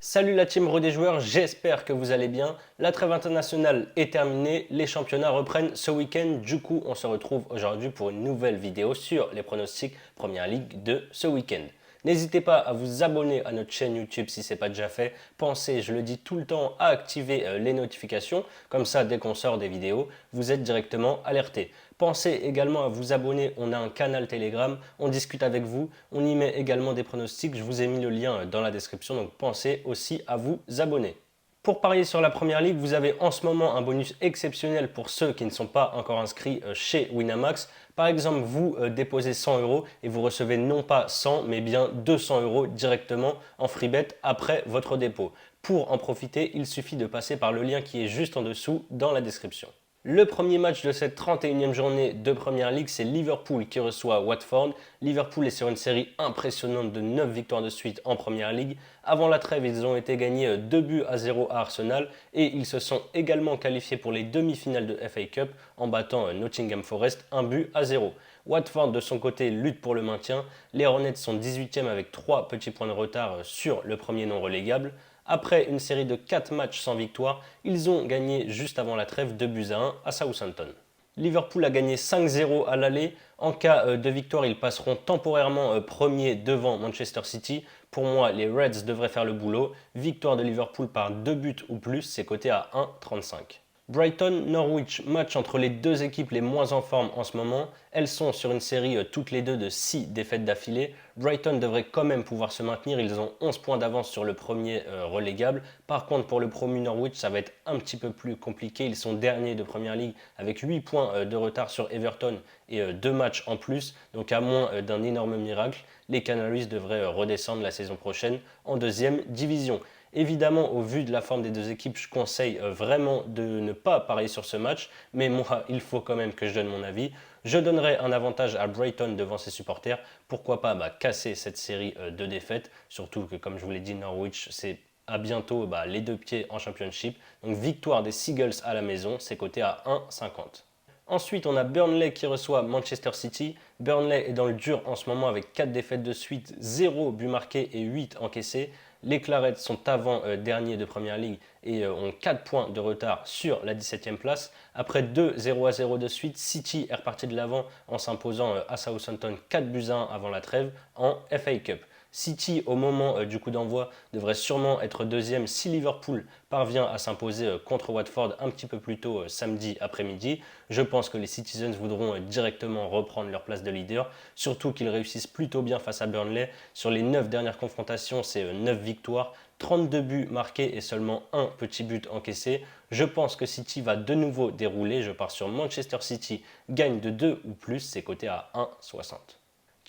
Salut la team Ro des joueurs, j'espère que vous allez bien. La trêve internationale est terminée, les championnats reprennent ce week-end. Du coup, on se retrouve aujourd'hui pour une nouvelle vidéo sur les pronostics Première Ligue de ce week-end. N'hésitez pas à vous abonner à notre chaîne YouTube si ce n'est pas déjà fait. Pensez, je le dis tout le temps, à activer les notifications. Comme ça, dès qu'on sort des vidéos, vous êtes directement alerté. Pensez également à vous abonner, on a un canal Telegram, on discute avec vous, on y met également des pronostics, je vous ai mis le lien dans la description, donc pensez aussi à vous abonner. Pour parier sur la Première Ligue, vous avez en ce moment un bonus exceptionnel pour ceux qui ne sont pas encore inscrits chez Winamax. Par exemple, vous déposez 100 euros et vous recevez non pas 100 mais bien 200 euros directement en free bet après votre dépôt. Pour en profiter, il suffit de passer par le lien qui est juste en dessous dans la description. Le premier match de cette 31e journée de Première Ligue, c'est Liverpool qui reçoit Watford. Liverpool est sur une série impressionnante de 9 victoires de suite en Première Ligue. Avant la trêve, ils ont été gagnés 2 buts à 0 à Arsenal et ils se sont également qualifiés pour les demi-finales de FA Cup en battant Nottingham Forest 1 but à 0. Watford de son côté lutte pour le maintien. Les Hornets sont 18e avec 3 petits points de retard sur le premier non relégable. Après une série de 4 matchs sans victoire, ils ont gagné juste avant la trêve 2 buts à 1 à Southampton. Liverpool a gagné 5-0 à l'aller. En cas de victoire, ils passeront temporairement premier devant Manchester City. Pour moi, les Reds devraient faire le boulot. Victoire de Liverpool par 2 buts ou plus, c'est coté à 1,35. Brighton-Norwich, match entre les deux équipes les moins en forme en ce moment. Elles sont sur une série toutes les deux de 6 défaites d'affilée. Brighton devrait quand même pouvoir se maintenir, ils ont 11 points d'avance sur le premier relégable. Par contre, pour le promu Norwich, ça va être un petit peu plus compliqué. Ils sont derniers de Première Ligue avec 8 points de retard sur Everton et 2 matchs en plus. Donc à moins d'un énorme miracle, les Canaries devraient redescendre la saison prochaine en deuxième division. Évidemment, au vu de la forme des deux équipes, je conseille vraiment de ne pas parier sur ce match, mais moi, il faut quand même que je donne mon avis. Je donnerai un avantage à Brighton devant ses supporters. Pourquoi pas casser cette série de défaites, surtout que, comme je vous l'ai dit, Norwich, c'est à bientôt les deux pieds en Championship. Donc victoire des Seagulls à la maison, c'est coté à 1,50. Ensuite, on a Burnley qui reçoit Manchester City. Burnley est dans le dur en ce moment avec 4 défaites de suite, 0 but marqué et 8 encaissés. Les Clarets sont avant-derniers de Première Ligue et ont 4 points de retard sur la 17e place. Après 2-0-0 de suite, City est reparti de l'avant en s'imposant à Southampton 4 buts à 1 avant la trêve en FA Cup. City, au moment du coup d'envoi, devrait sûrement être deuxième si Liverpool parvient à s'imposer contre Watford un petit peu plus tôt samedi après-midi. Je pense que les Citizens voudront directement reprendre leur place de leader, surtout qu'ils réussissent plutôt bien face à Burnley. Sur les 9 dernières confrontations, c'est 9 victoires, 32 buts marqués et seulement un petit but encaissé. Je pense que City va de nouveau dérouler. Je pars sur Manchester City, gagne de 2 ou plus, c'est coté à 1,60.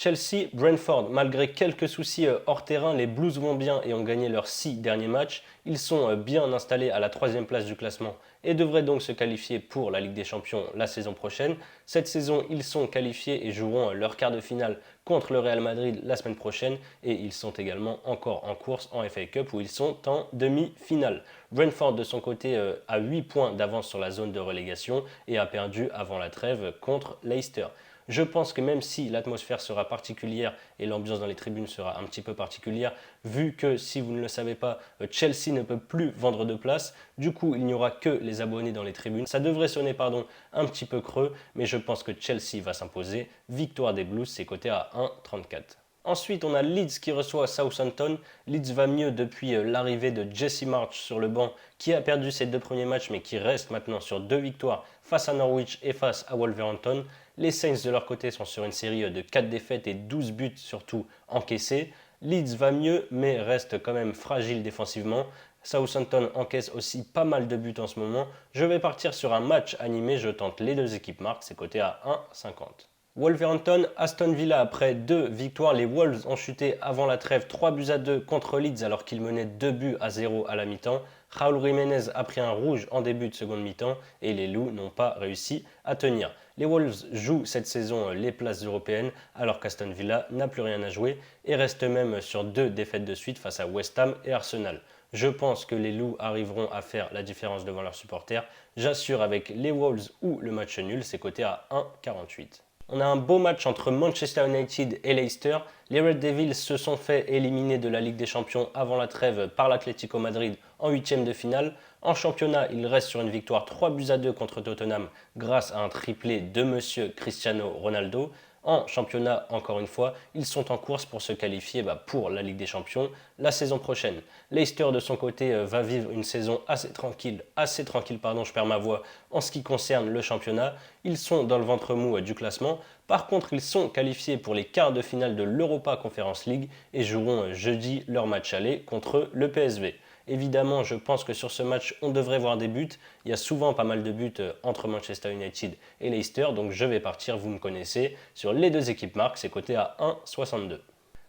Chelsea-Brentford, malgré quelques soucis hors terrain, les Blues vont bien et ont gagné leurs 6 derniers matchs. Ils sont bien installés à la 3e place du classement et devraient donc se qualifier pour la Ligue des Champions la saison prochaine. Cette saison, ils sont qualifiés et joueront leur quart de finale contre le Real Madrid la semaine prochaine et ils sont également encore en course en FA Cup où ils sont en demi-finale. Brentford de son côté a 8 points d'avance sur la zone de relégation et a perdu avant la trêve contre Leicester. Je pense que même si l'atmosphère sera particulière et l'ambiance dans les tribunes sera un petit peu particulière, vu que si vous ne le savez pas, Chelsea ne peut plus vendre de place, du coup il n'y aura que les abonnés dans les tribunes. Ça devrait sonner un petit peu creux, mais je pense que Chelsea va s'imposer. Victoire des Blues, c'est coté à 1,34. Ensuite, on a Leeds qui reçoit Southampton. Leeds va mieux depuis l'arrivée de Jesse Marsch sur le banc, qui a perdu ses 2 premiers matchs, mais qui reste maintenant sur 2 victoires face à Norwich et face à Wolverhampton. Les Saints de leur côté sont sur une série de 4 défaites et 12 buts surtout encaissés. Leeds va mieux, mais reste quand même fragile défensivement. Southampton encaisse aussi pas mal de buts en ce moment. Je vais partir sur un match animé, je tente les deux équipes marques, c'est coté à 1,50. Wolverhampton, Aston Villa, après 2 victoires, les Wolves ont chuté avant la trêve 3 buts à 2 contre Leeds alors qu'ils menaient 2 buts à 0 à la mi-temps. Raúl Jiménez a pris un rouge en début de seconde mi-temps et les Loups n'ont pas réussi à tenir. Les Wolves jouent cette saison les places européennes alors qu'Aston Villa n'a plus rien à jouer et reste même sur 2 défaites de suite face à West Ham et Arsenal. Je pense que les Loups arriveront à faire la différence devant leurs supporters. J'assure avec les Wolves ou le match nul, c'est coté à 1,48. On a un beau match entre Manchester United et Leicester. Les Red Devils se sont fait éliminer de la Ligue des Champions avant la trêve par l'Atlético Madrid en huitième de finale. En championnat, ils restent sur une victoire 3-2 contre Tottenham grâce à un triplé de Monsieur Cristiano Ronaldo. En championnat, encore une fois, ils sont en course pour se qualifier pour la Ligue des Champions la saison prochaine. Leicester, de son côté, va vivre une saison assez tranquille, je perds ma voix, en ce qui concerne le championnat. Ils sont dans le ventre mou du classement. Par contre, ils sont qualifiés pour les quarts de finale de l'Europa Conference League et joueront jeudi leur match aller contre le PSV. Évidemment, je pense que sur ce match, on devrait voir des buts. Il y a souvent pas mal de buts entre Manchester United et Leicester, donc je vais partir, vous me connaissez, sur les deux équipes marques, c'est coté à 1,62.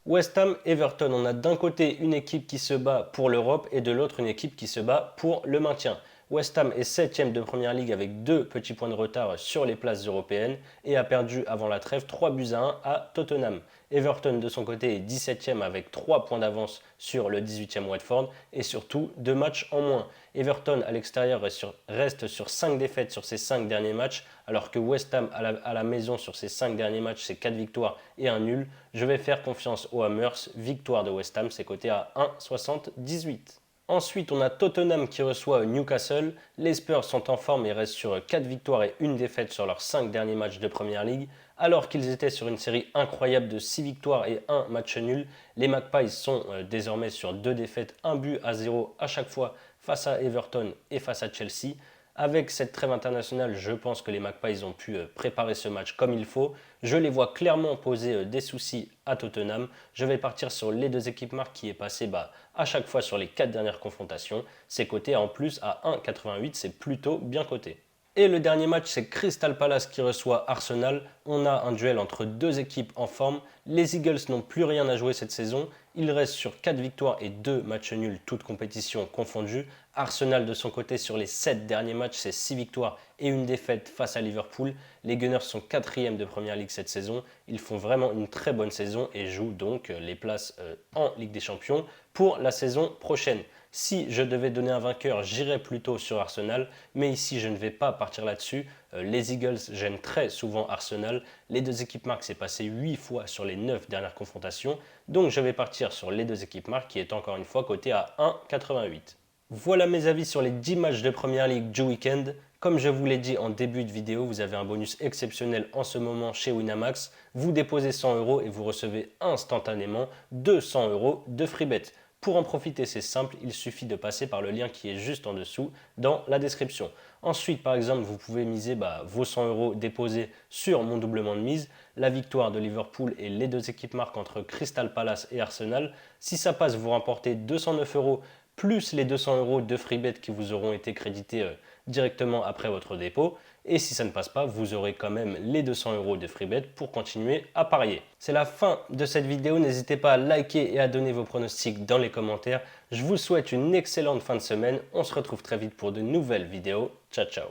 West Ham, Everton, on a d'un côté une équipe qui se bat pour l'Europe et de l'autre une équipe qui se bat pour le maintien. West Ham est 7ème de Première Ligue avec 2 petits points de retard sur les places européennes et a perdu avant la trêve 3-1 à Tottenham. Everton de son côté est 17ème avec 3 points d'avance sur le 18ème Watford et surtout 2 matchs en moins. Everton à l'extérieur reste sur 5 défaites sur ses 5 derniers matchs alors que West Ham à la maison sur ses 5 derniers matchs c'est 4 victoires et 1 nul. Je vais faire confiance aux Hammers, victoire de West Ham, c'est coté à 1,78. Ensuite, on a Tottenham qui reçoit Newcastle. Les Spurs sont en forme et restent sur 4 victoires et 1 défaite sur leurs 5 derniers matchs de Premier League. Alors qu'ils étaient sur une série incroyable de 6 victoires et 1 match nul, les Magpies sont désormais sur 2 défaites, 1-0 à chaque fois face à Everton et face à Chelsea. Avec cette trêve internationale, je pense que les Magpies ont pu préparer ce match comme il faut. Je les vois clairement poser des soucis à Tottenham. Je vais partir sur les deux équipes marques qui est passé à chaque fois sur les 4 dernières confrontations. C'est coté en plus à 1,88, c'est plutôt bien coté. Et le dernier match, c'est Crystal Palace qui reçoit Arsenal. On a un duel entre deux équipes en forme. Les Eagles n'ont plus rien à jouer cette saison. Ils restent sur 4 victoires et 2 matchs nuls, toutes compétitions confondues. Arsenal de son côté, sur les 7 derniers matchs, c'est 6 victoires et 1 défaite face à Liverpool. Les Gunners sont 4e de Premier League cette saison. Ils font vraiment une très bonne saison et jouent donc les places en Ligue des Champions pour la saison prochaine. Si je devais donner un vainqueur, j'irais plutôt sur Arsenal, mais ici je ne vais pas partir là-dessus. Les Eagles gênent très souvent Arsenal. Les deux équipes marques s'est passé 8 fois sur les 9 dernières confrontations, donc je vais partir sur les deux équipes marques qui est encore une fois coté à 1,88. Voilà mes avis sur les 10 matchs de Premier League du week-end. Comme je vous l'ai dit en début de vidéo, vous avez un bonus exceptionnel en ce moment chez Winamax. Vous déposez 100 € et vous recevez instantanément 200 € de free bet. Pour en profiter, c'est simple, il suffit de passer par le lien qui est juste en dessous dans la description. Ensuite, par exemple, vous pouvez miser vos 100 € déposés sur mon doublement de mise, la victoire de Liverpool et les deux équipes marques entre Crystal Palace et Arsenal. Si ça passe, vous remportez 209 € plus les 200 € de free bet qui vous auront été crédités directement après votre dépôt. Et si ça ne passe pas, vous aurez quand même les 200 € de free bet pour continuer à parier. C'est la fin de cette vidéo. N'hésitez pas à liker et à donner vos pronostics dans les commentaires. Je vous souhaite une excellente fin de semaine. On se retrouve très vite pour de nouvelles vidéos. Ciao, ciao.